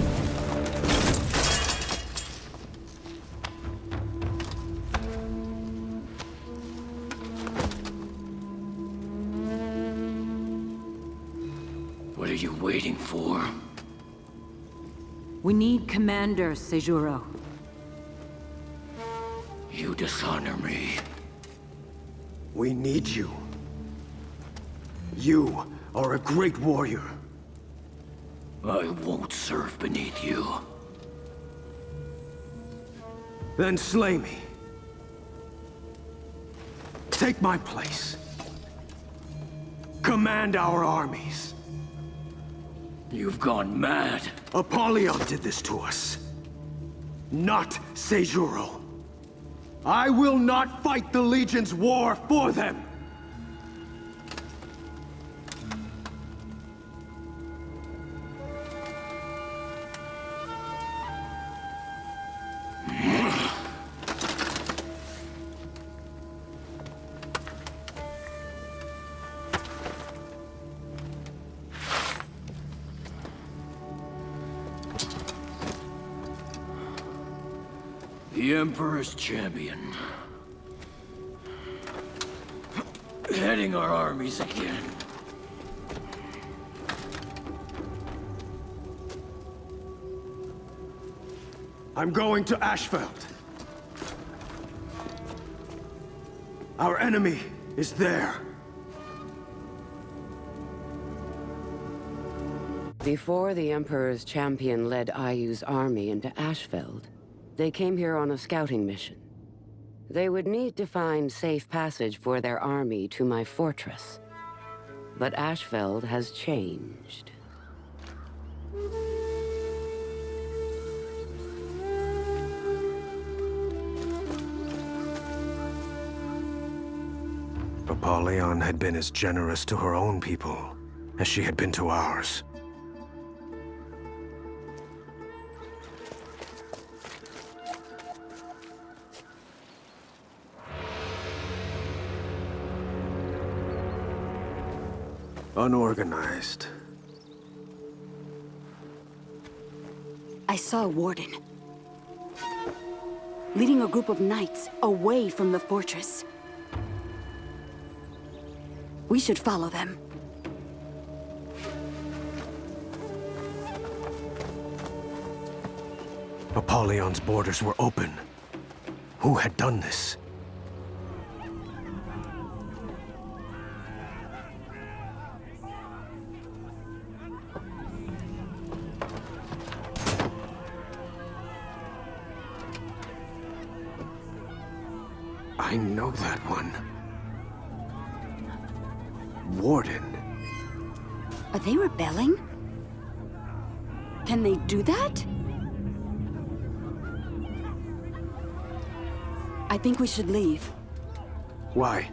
What are you waiting for? We need Commander Sejuro. You dishonor me. We need you. You are a great warrior. I won't serve beneath you. Then slay me. Take my place. Command our armies. You've gone mad. Apollyon did this to us. Not Sejuro. I will not fight the Legion's war for them! The Emperor's champion. Heading our armies again. I'm going to Ashfeld. Our enemy is there. Before the Emperor's champion led Ayu's army into Ashfeld, they came here on a scouting mission. They would need to find safe passage for their army to my fortress. But Ashfeld has changed. Apollyon had been as generous to her own people as she had been to ours. Unorganized. I saw a warden leading a group of knights away from the fortress. We should follow them. Apollyon's borders were open. Who had done this? I know that one. Warden. Are they rebelling? Can they do that? I think we should leave. Why?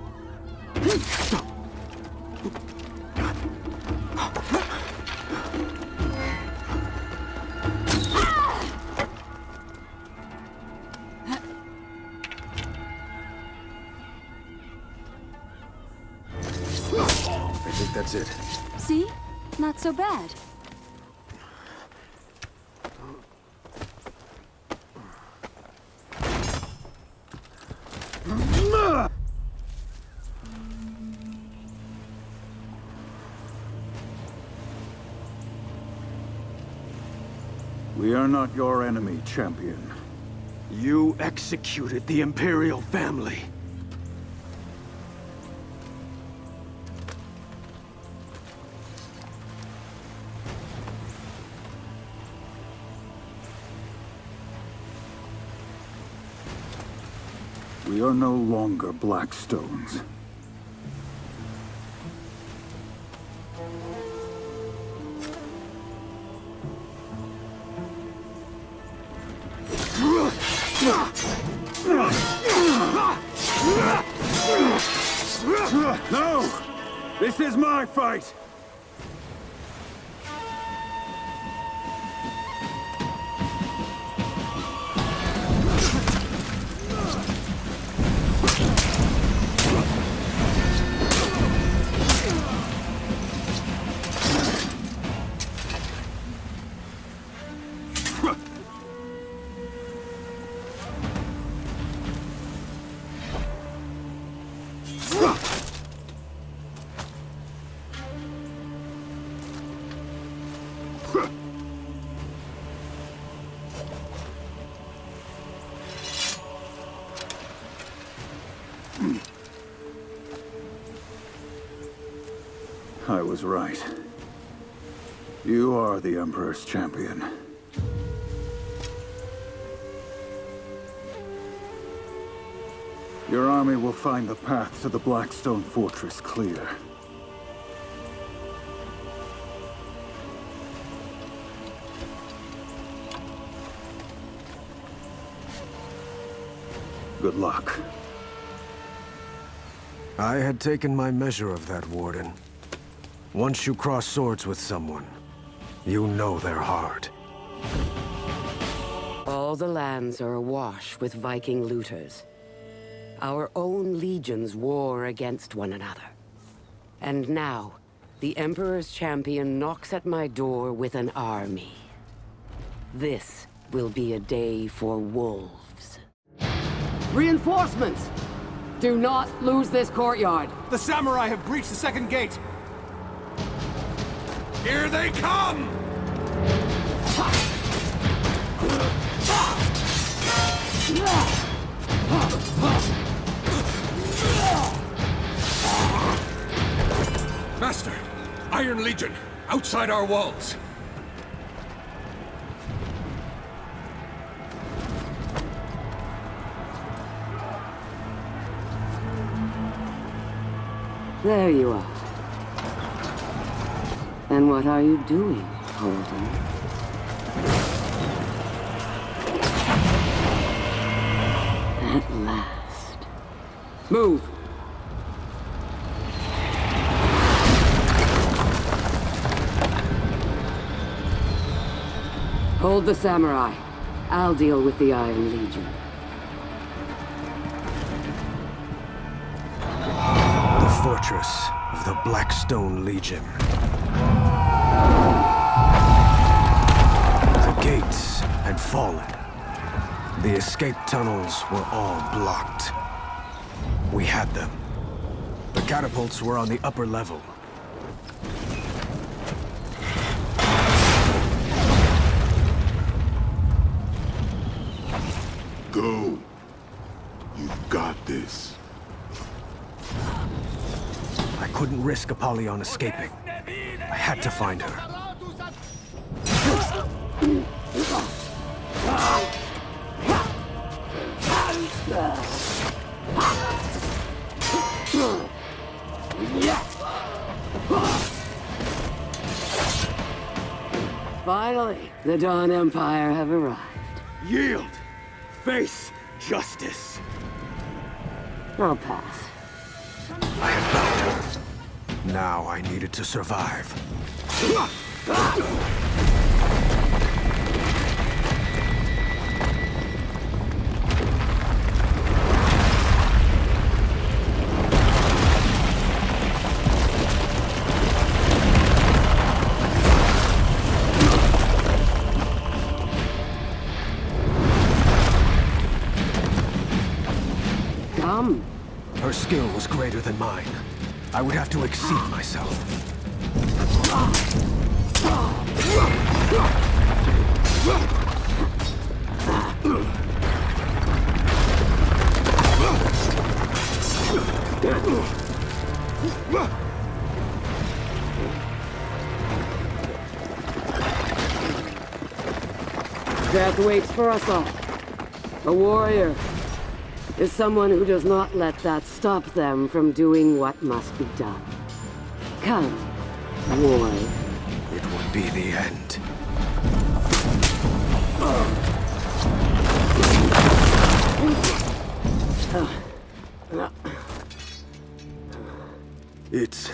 that's it. See? Not so bad. We are not your enemy, champion. You executed the Imperial family. We are no longer Blackstones. No! This is my fight! I was right. You are the Emperor's champion. Your army will find the path to the Blackstone Fortress clear. Good luck. I had taken my measure of that, Warden. Once you cross swords with someone, you know their heart. All the lands are awash with Viking looters. Our own legions war against one another. And now, the Emperor's champion knocks at my door with an army. This will be a day for wolves. Reinforcements! Do not lose this courtyard. The samurai have breached the second gate. Here they come! Master, Iron Legion, outside our walls. There you are. And what are you doing, Holden? At last. Move! Hold the samurai. I'll deal with the Iron Legion. The fortress of the Blackstone Legion. The gates had fallen. The escape tunnels were all blocked. We had them. The catapults were on the upper level. Go. You've got this. I couldn't risk Apollyon escaping. I had to find her. Finally, the Dawn Empire have arrived. Yield! Face justice! I'll pass. I had found her. Now I needed to survive. come? Her skill was greater than mine. I would have to exceed myself. Death waits for us all. A warrior is someone who does not let that stop them from doing what must be done. Come, war. It would be the end. It's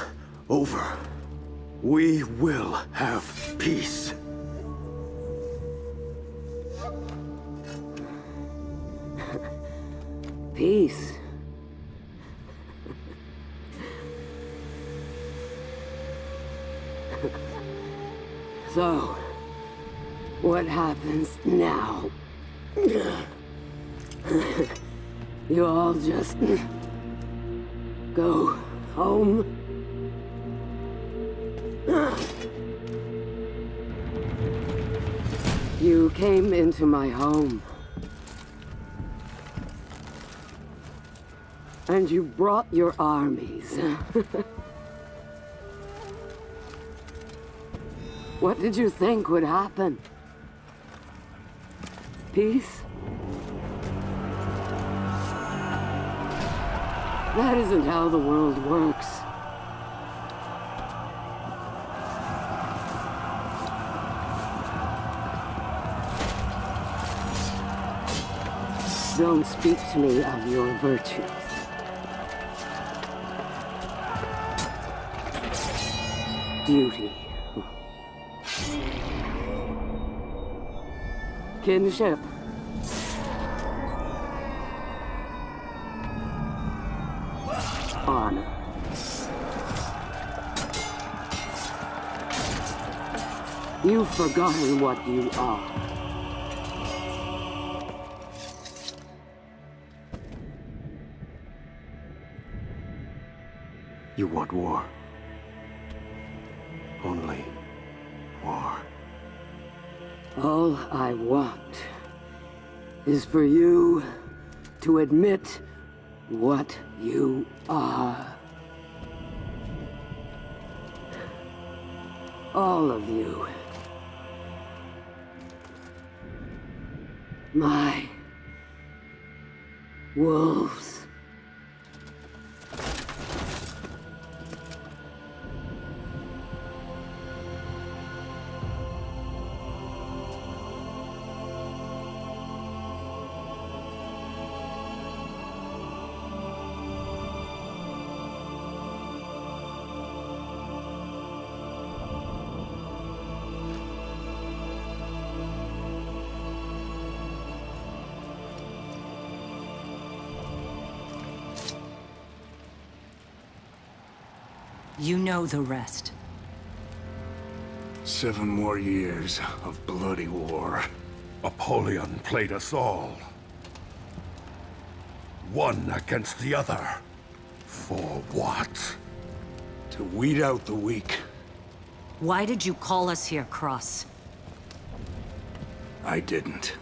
over. We will have peace. Peace. So, what happens now? You all just go home? You came into my home. And you brought your armies. What did you think would happen? Peace? That isn't how the world works. Don't speak to me of your virtues. Duty. Kinship. Honor. You've forgotten what you are. You want war. Only war. All I want is for you to admit what you are. All of you. My wolves. You know the rest. 7 more years of bloody war. Apollyon played us all. One against the other. For what? To weed out the weak. Why did you call us here, Cross? I didn't.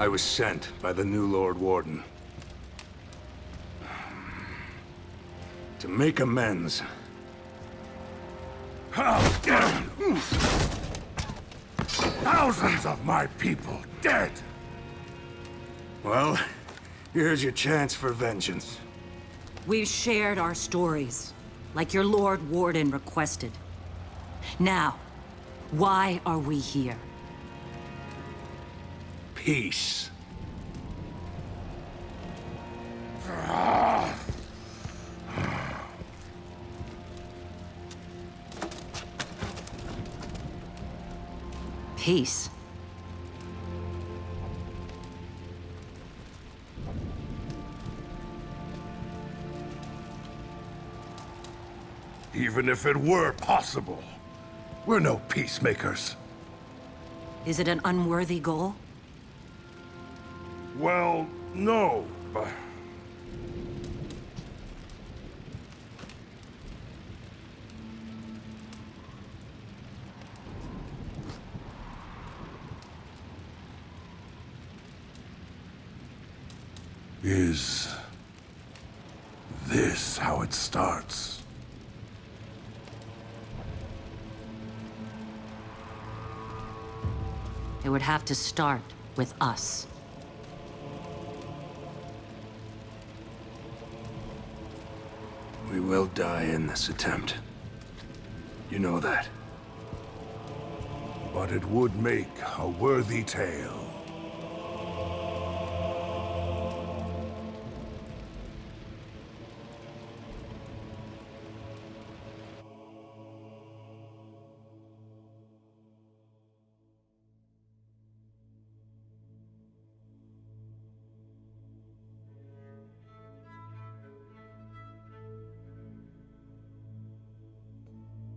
I was sent by the new Lord Warden. To make amends. Thousands of my people dead! Well, here's your chance for vengeance. We've shared our stories, like your Lord Warden requested. Now, why are we here? Peace. Peace. Even if it were possible, we're no peacemakers. Is it an unworthy goal? Well, no, but Is this how it starts? It would have to start with us. We will die in this attempt. You know that. But it would make a worthy tale.